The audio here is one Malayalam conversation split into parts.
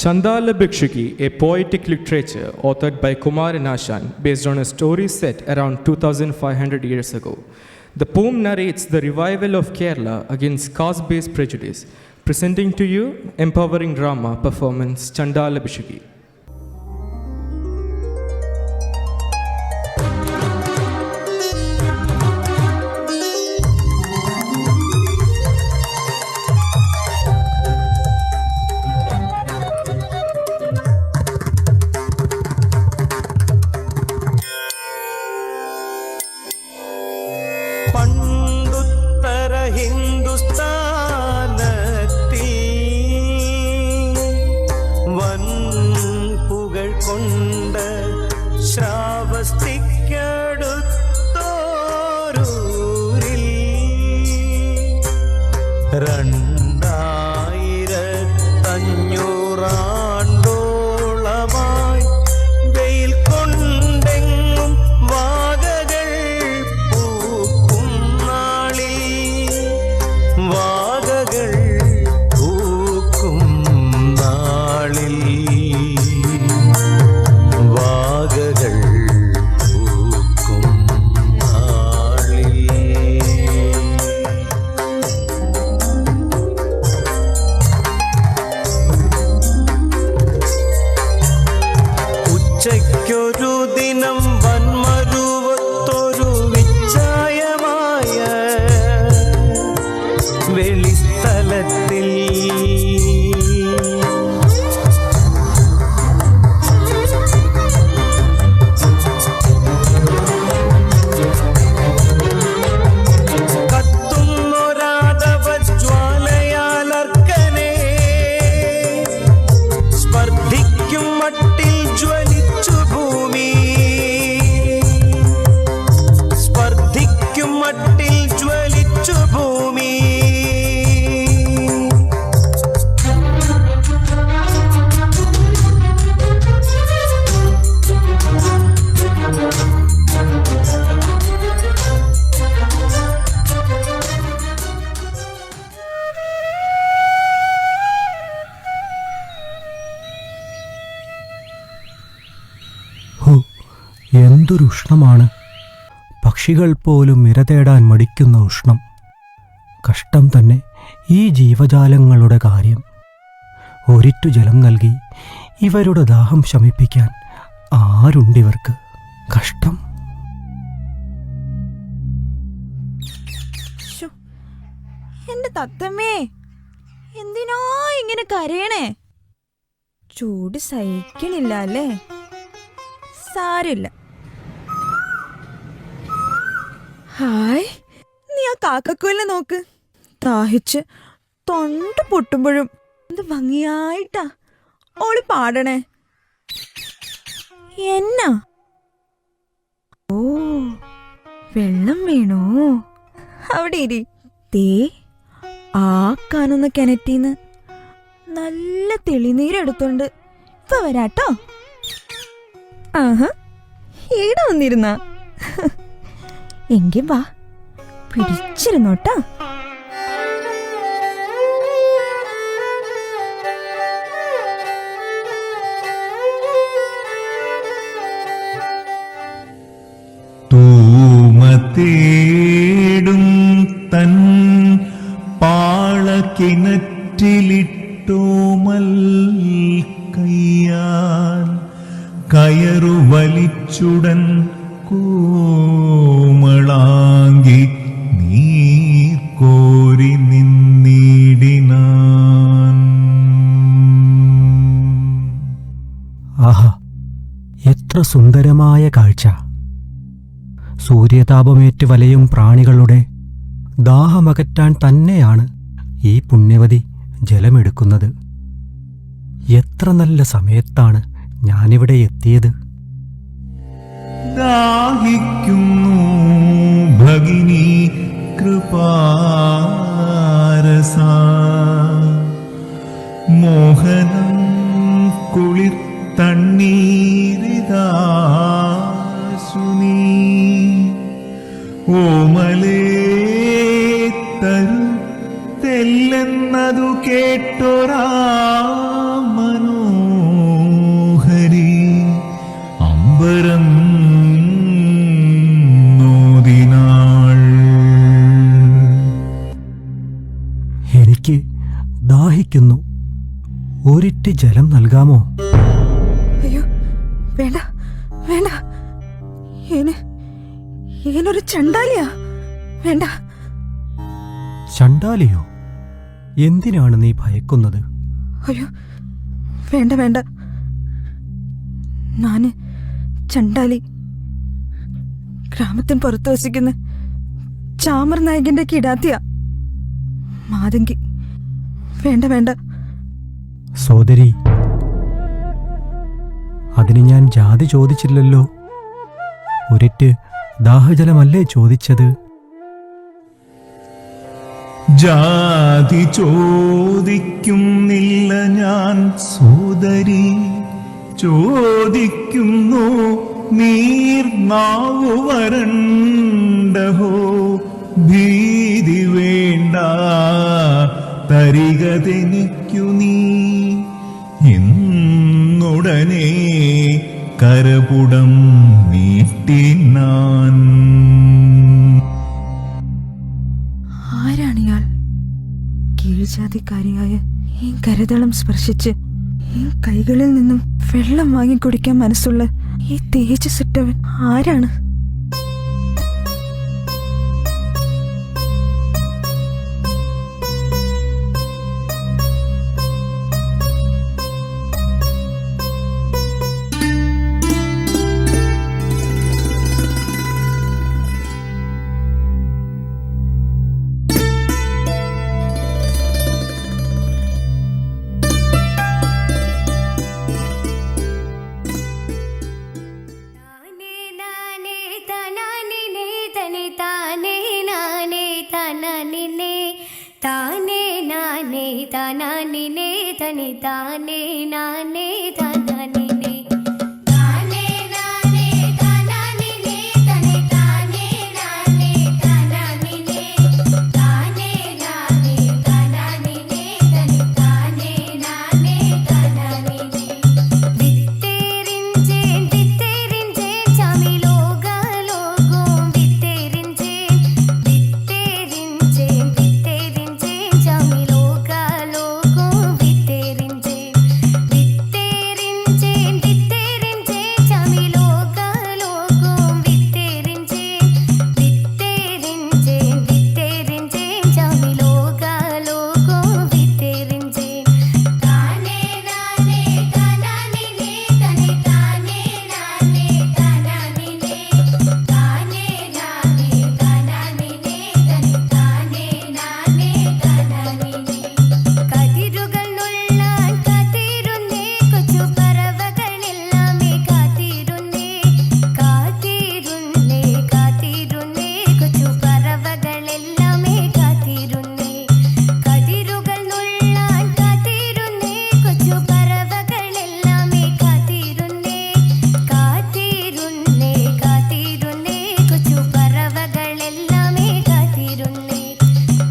Chandala Bhikshiki, a poetic literature authored by Kumaran Ashan based on a story set around 2500 years ago. The poem narrates the revival of Kerala against caste-based prejudice. Presenting to you, empowering drama performance Chandala Bhikshiki. പണ്ടുത്തര ഹിന്ദുസ്ഥാനത്തിൽ വൻപുകൾ കൊണ്ട ശ്രാവസ്തിക്കടുത്തോരൂരിൽ 2500 ആണ്ടോളമായി വെയിൽ കൊണ്ടെങ്ങും വാകകൾ പൂക്കും നാളിൽ വാകകൾ പൂക്കും നാളിൽ വാകകൾ പൂക്കും നാളിൽ. ഉച്ചയ്ക്കൊരു ദിനം വന്മരുവത്തൊരു വിച്ചായമായ വെളിസ്ഥലത്തിൽ കത്തുന്നൊരാതവ ജ്വാലയാലർക്കനെ സ്പർദ്ധിക്കും മട്ടിൽ ജ്വലിച്ചു ഭൂമി സ്പർദ്ധിക്കും മട്ടിൽ ജ്വലിച്ചു ഭൂമി. എന്തൊരു ഉഷ്ണമാണ്! പക്ഷികൾ പോലും ഇര തേടാൻ മടിക്കുന്ന ഉഷ്ണം. കഷ്ടം തന്നെ ഈ ജീവജാലങ്ങളുടെ കാര്യം. ഒരിറ്റു ജലം നൽകി ഇവരുടെ ദാഹം ശമിപ്പിക്കാൻ ആരുണ്ടിവർക്ക്? കഷ്ടം. എന്റെ തത്തമ്മേ, എന്തിനാ ഇങ്ങനെ കരയണേ? ചൂട് സഹിക്കണില്ല അല്ലേ? സാരില്ല. ഹായ്, നീ ആ കാക്കക്കുയിലിനെ നോക്ക്. ദാഹിച്ച് തൊണ്ട പൊട്ടുമ്പോഴും എന്ത് ഭംഗിയായിട്ടാ ഓള് പാടണേ. എന്നാ? ഓ, വെള്ളം വേണോ? അവിടെ ഇരി. ദേ, ആ കാണുന്ന കിണറ്റീന്ന് നല്ല തെളിനീരെടുത്തോണ്ട് ഇപ്പൊ വരാട്ടോ. ആഹാ, ഇവിടെ വന്നിരുന്ന എങ്കി വാ, പിടിച്ചിരുന്നോട്ടാ. തൂമത്തേടും തൻ പാളക്കിണറ്റിലിട്ടോമൽ കയ്യാൽ കയറു വലിച്ചുടൻ കോമളാങ്കി നീർ കോരി നിന്നിടിനാൻ. ആഹാ, എത്ര സുന്ദരമായ കാഴ്ച! സൂര്യതാപമേറ്റ് വലയും പ്രാണികളുടെ ദാഹമകറ്റാൻ തന്നെയാണ് ഈ പുണ്യവതി ജലമെടുക്കുന്നത്. എത്ര നല്ല സമയത്താണ് ഞാനിവിടെ എത്തിയത്. ദാഹിക്കുന്നു ഭഗിനി കൃപാരസ, മോഹനം കുളിർ തണ്ണീരിതാസുനീ, ഓമലേ തരു തെല്ലെന്നതു കേട്ടൊരാ മനോ വരം നോദിനാൾ. എനിക്ക് ദാഹിക്കുന്നു, ഒരിറ്റ് ജലം നൽകാമോ? അയ്യോ, വേണ്ട വേണ്ട, ഏനൊരു ചണ്ടാലിയാ, വേണ്ട. ചണ്ടാലിയോ? എന്തിനാണ് നീ ഭയക്കുന്നത്? അയ്യോ, വേണ്ട വേണ്ട, നാന് ചണ്ടാലി, ഗ്രാമത്തിന് പുറത്ത് വസിക്കുന്ന ചാമർ നായകന്റെ കിടാത്തിയ മാതങ്കി. വേണ്ട വേണ്ട. സോദരി, അതിന് ഞാൻ ജാതി ചോദിച്ചില്ലല്ലോ. ഒരിറ്റ് ദാഹജലമല്ലേ ചോദിച്ചത്? ജാതി ചോദിക്കുന്നില്ല ഞാൻ സോദരി, ചോദിക്കുന്നു നീർനാവു വരണ്ടഹോ. ഭീതി വേണ്ട, തരികതെനിക്കു നീ എന്നുടനെ കരപുടം നീട്ടിനാൻ. ആരാണിയാൾ? കീഴ്ജാതിക്കാരിയായ ഈ കരതളം സ്പർശിച്ച് ഈ കൈകളിൽ നിന്നും വെള്ളം വാങ്ങിക്കുടിക്കാൻ മനസ്സുള്ള ഈ തേജസ്സിട്ടവൻ ആരാണ്? താനേ നാനേ തനാനിനെ തനി താനേ നാനേ തനാനിനെ താനേ നാനേ തനാനിനെ തനി താനേ നാനേ തനാനിനെ താനേ നാനേ തനാനിനെ തനി താനേ നാനേ തനാനിനെ വിത്തേരിഞ്ചേൻ ചാമി ലോകം വിത്തേരിഞ്ചേൻ ചാമി ലോകം വിത്തേരിഞ്ചേൻ ചാമി ലോകം വിത്തേരിഞ്ചേൻ ചാമി ലോകം വിത്തേരിഞ്ചേൻ താനേ നാനേ തനാനിനെ തനി താനേ നാനേ തനാനിനെ താനേ നാനേ തനാനിനെ തനി താനേ നാനേ തനാനിനെ കതിരുകൾ നുള്ളാൻ കാത്തിരുന്നേ കൊച്ചു പറവകളെല്ലാമേ കാത്തിരുന്നേ കൊച്ചു പറവകളെല്ലാമേ കാത്തിരുന്നേ കതിരുകൾ നുള്ളാൻ കാത്തിരുന്നേ കൊച്ചു പറവകളെല്ലാമേ കാത്തിരുന്നേ കൊച്ചു പറവകളെല്ലാമേ കാത്തിരുന്നേ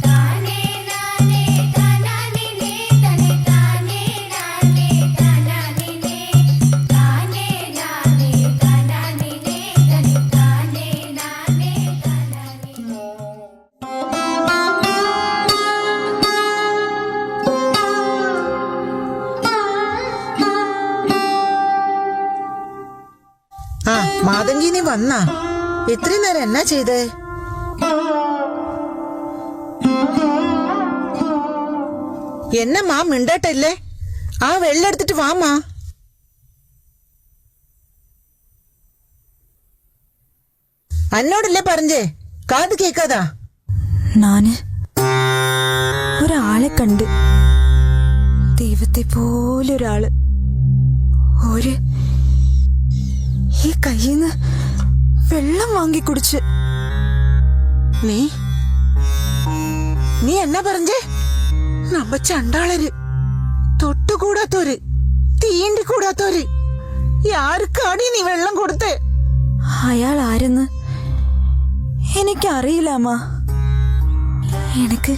താനേ നാനേ തനാനിനെ തനി താനേ നാനേ തനാനിനെ താനേ നാനേ തനാനിനെ തനി താനേ നാനേ തനാനിനെ ആ മാതങ്കി, നീ വന്നാ? ഇത്രയും നേരം എന്നാ ചെയ്തേ? എന്നെ മാ മിണ്ടട്ടല്ലേ? ആ വെള്ളം എടുത്തിട്ട് വാമാ. അന്നോടല്ലേ പറഞ്ഞേ, കാത് കേക്കാതാ? നാന് ഒരാളെ കണ്ട്, ദൈവത്തെ പോലെ ഒരാള്. ഈ കയ്യിന്ന് വെള്ളം വാങ്ങി കുടിച്ച്. നീ എന്നാ പറഞ്ഞേ? നമ്മ ചണ്ടാളര്, തൊട്ടുകൂടാത്തോര്, തീണ്ടിക്കൂടാത്തോര്. ആർക്കാണ് നീ വെള്ളം കൊടുത്തേ? അയാൾ ആരെന്ന് എനിക്കറിയില്ല അമ്മ. എനിക്ക്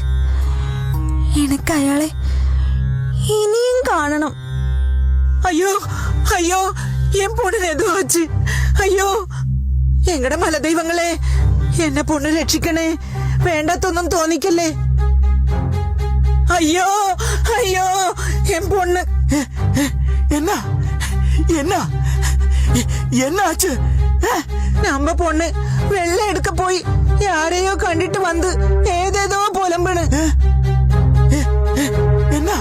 അയാളെ ഇനിയും കാണണം. ஐயோ ஐயோ, என் பொண்ணு எதுவும் வச்சு അയ്യോ എങ്ങടെ മലദൈവങ്ങളെ, എന്നെ പൊണ്ണ് രക്ഷിക്കണേ, വേണ്ടാത്തൊന്നും തോന്നിക്കല്ലേ. അയ്യോ അയ്യോ എൻ പൊണ്ണ്. എന്നാ എന്നാ എന്നാച്ച്? നമ്മ പൊണ്ണ് വെള്ളം എടുക്ക പോയി ആരെയോ കണ്ടിട്ട് വന്ന് ഏതേതോ പുലമ്പണ്. എന്നാ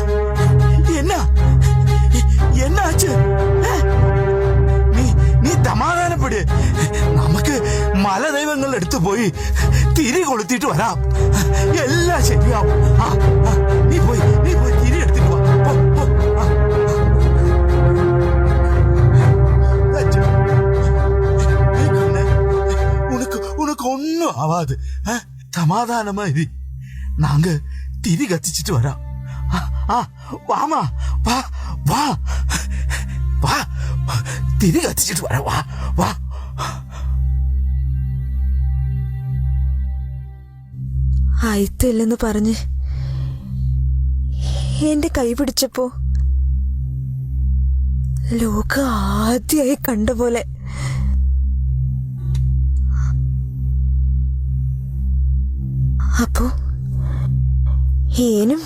എന്നാ എന്നാച്ച്? നീ സമാധാനപ്പെട്. നമുക്ക് മലദൈവങ്ങളുടെ അടുത്ത് പോയി തിരി കൊളുത്തിട്ട് വരാം. എല്ലാം ശരിയാവും. നീ പോയി തിരി എടുത്തിട്ട് വാ. உனக்கு ஒன்னும் ஆகாது. சமாதானமா இது. நாங்க திரி கத்திச்சிட்டு வரோம். வாமா வா வா வா, തിരി കത്തിച്ചിട്ട് വരാം. വാ വാ. ആയിത്തില്ലെന്ന് പറഞ്ഞ് എന്റെ കൈ പിടിച്ചപ്പോ ലോകം ആദ്യമായി കണ്ട പോലെ അപ്പോ ഏനും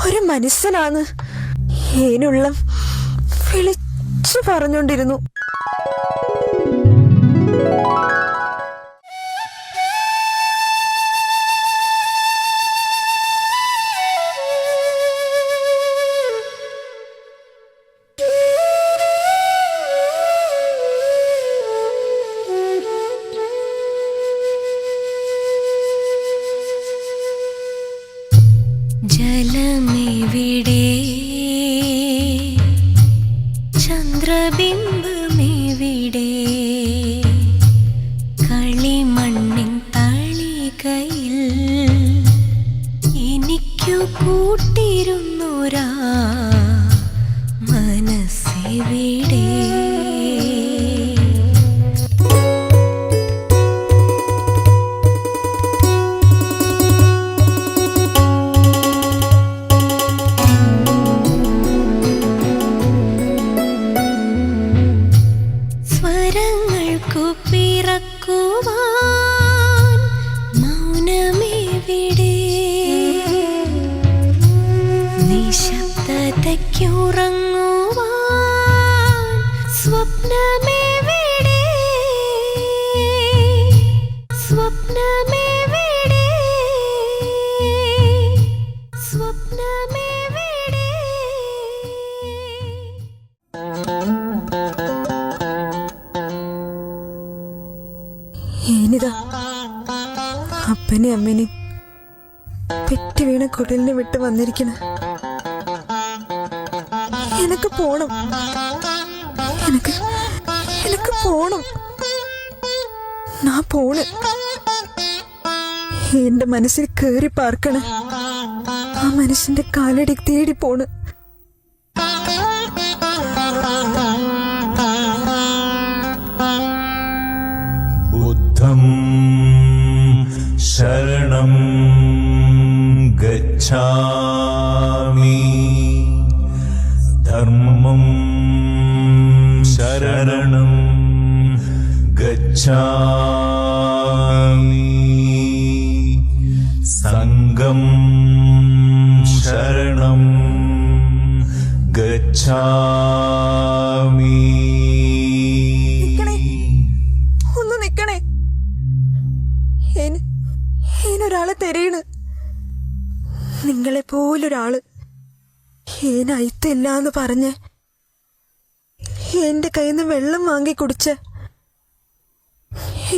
ഒരു മനുഷ്യനാണ് ഏനുള്ള വിളിച്ചു പറഞ്ഞോണ്ടിരുന്നു. ജലമെവിടെ, ചന്ദ്രബിംബമെവിടെ, കളിമണ്ണിൻ തളികയിൽ എനിക്കു കൂട്ടിരുന്നൊരാ മനസ്സെവിടെ? സ്വരങ്ങൾക്കു പിറക്കുവാൻ മൗനമെവിടെ, നിശബ്ദതയ്ക്കുറങ്ങുവാൻ സ്വപ്നമെവിടെ, സ്വപ്നമെവിടെ, സ്വപ്നമെവിടെ? ഏനിതാ അപ്പനെ അമ്മനെയും പെറ്റി വീണ കുടലിനെ വിട്ട് വന്നിരിക്കണ. എനക്ക് പോണം, എനക്ക് പോണം. നാ പോണ്. എന്റെ മനസ്സിൽ കേറി പാർക്കണ ആ മനുഷ്യന്റെ കാലടി തേടി പോണ്. ബുദ്ധം ശരണം ഗച്ഛാമി, ധർമ്മം ശരണം ഗച്ഛാമി, സംഘം ശരണം ഗച്ഛാമി. ഒന്ന് നിക്കണേ, ഏനൊരാളെ തെരയണ്. നിങ്ങളെ പോലൊരാള് ഏനയത്തില്ലാന്ന് പറഞ്ഞ് എന്റെ കയ്യിൽ നിന്ന് വെള്ളം വാങ്ങി കുടിച്ച്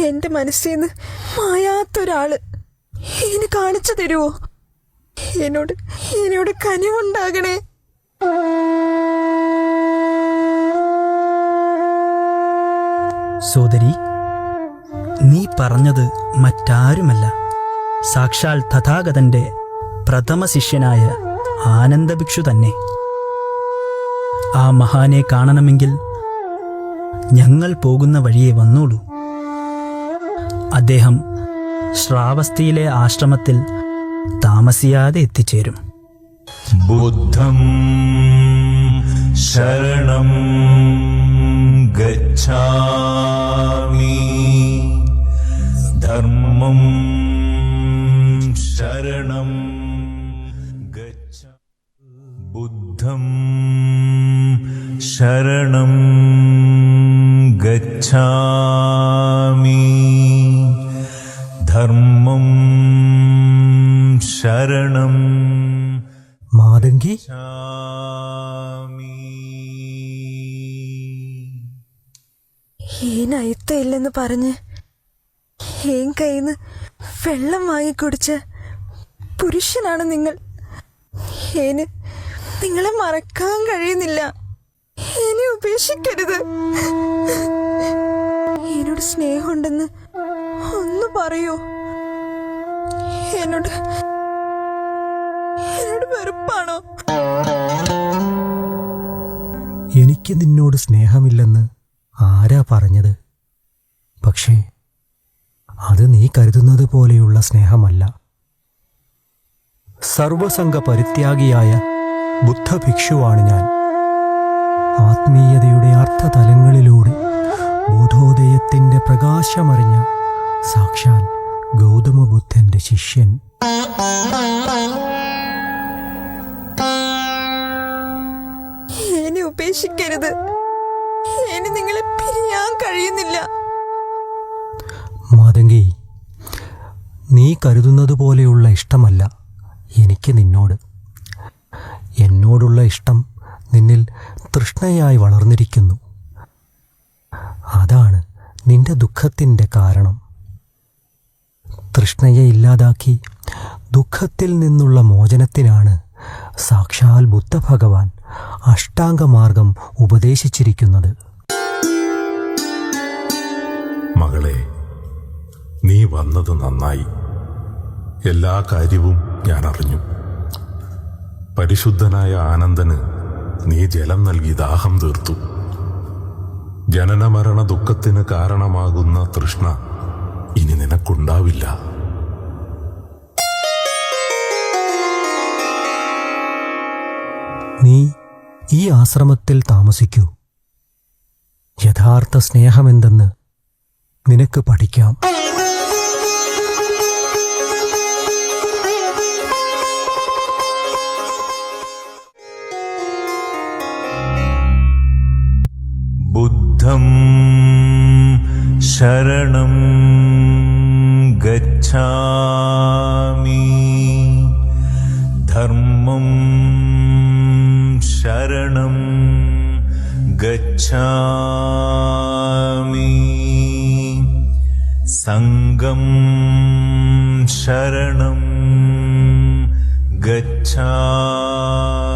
എന്റെ മനസ്സിന്ന് മായാത്തൊരാള് ഏന് കാണിച്ചു തരുവോ? എന്നോട് കനിവുണ്ടാകണേ. സോദരി, നീ പറഞ്ഞത് മറ്റാരുമല്ല, സാക്ഷാൽ തഥാഗതന്റെ പ്രഥമ ശിഷ്യനായ ആനന്ദഭിക്ഷു തന്നെ. ആ മഹാനെ കാണണമെങ്കിൽ ഞങ്ങൾ പോകുന്ന വഴിയെ വന്നോളൂ. അദ്ദേഹം ശ്രാവസ്തിയിലെ ആശ്രമത്തിൽ താമസിയാതെ എത്തിച്ചേരും. ബുദ്ധം ശരണം गच्छामि धर्मं शरणं गच्छामि बुद्धं शरणं गच्छामि धर्मं शरणं മാതങ്കി, गच्छामि അയിത്തയില്ലെന്ന് പറഞ്ഞ് ഏൻ കയ്യിന്ന് വെള്ളം വാങ്ങിക്കുടിച്ച പുരുഷനാണ് നിങ്ങൾ. ഏന് നിങ്ങളെ മറക്കാൻ കഴിയുന്നില്ല. എന്നെ ഉപേക്ഷിക്കരുത്. എന്നോട് സ്നേഹമുണ്ടെന്ന് ഒന്ന് പറയൂ. എന്നോട് വെറുപ്പാണോ? എനിക്ക് നിന്നോട് സ്നേഹമില്ലെന്ന് ആരാ പറഞ്ഞത്? പക്ഷേ അത് നീ കരുതുന്നത് പോലെയുള്ള സ്നേഹമല്ല. സർവസംഘ പരിത്യാഗിയായ ബുദ്ധഭിക്ഷുവാണ് ഞാൻ. ആത്മീയതയുടെ അർത്ഥതലങ്ങളിലൂടെ ബോധോദയത്തിൻ്റെ പ്രകാശമറിഞ്ഞ സാക്ഷാൽ ഗൗതമ ബുദ്ധന്റെ ശിഷ്യൻ. എന്നെ ഉപേക്ഷിക്കരുത്. എന്നെ നിങ്ങളെ പിരിയാൻ കഴിയുന്നില്ല. മാതങ്കി, നീ കരുതുന്നത് പോലെയുള്ള ഇഷ്ടമല്ല എനിക്ക് നിന്നോട്. എന്നോടുള്ള ഇഷ്ടം നിന്നിൽ തൃഷ്ണയായി വളർന്നിരിക്കുന്നു. അതാണ് നിന്റെ ദുഃഖത്തിൻ്റെ കാരണം. തൃഷ്ണയെ ഇല്ലാതാക്കി ദുഃഖത്തിൽ നിന്നുള്ള മോചനത്തിനാണ് സാക്ഷാൽ ബുദ്ധഭഗവാൻ അഷ്ടാംഗമാർഗം ഉപദേശിച്ചിരിക്കുന്നത്. മകളെ, നീ വന്നത് നന്നായി. എല്ലാ കാര്യവും ഞാൻ അറിഞ്ഞു. പരിശുദ്ധനായ ആനന്ദന് നീ ജലം നൽകി ദാഹം തീർത്തു. ജനനമരണ ദുഃഖത്തിന് കാരണമാകുന്ന തൃഷ്ണ ഇനി നിനക്കുണ്ടാവില്ല. നീ ഈ ആശ്രമത്തിൽ താമസിക്കൂ. യഥാർത്ഥ സ്നേഹമെന്തെന്ന് നിനക്ക് പഠിക്കാം. बुद्धं शरणं गच्छामि धर्मं शरणं गच्छामि संघं शरणं गच्छामि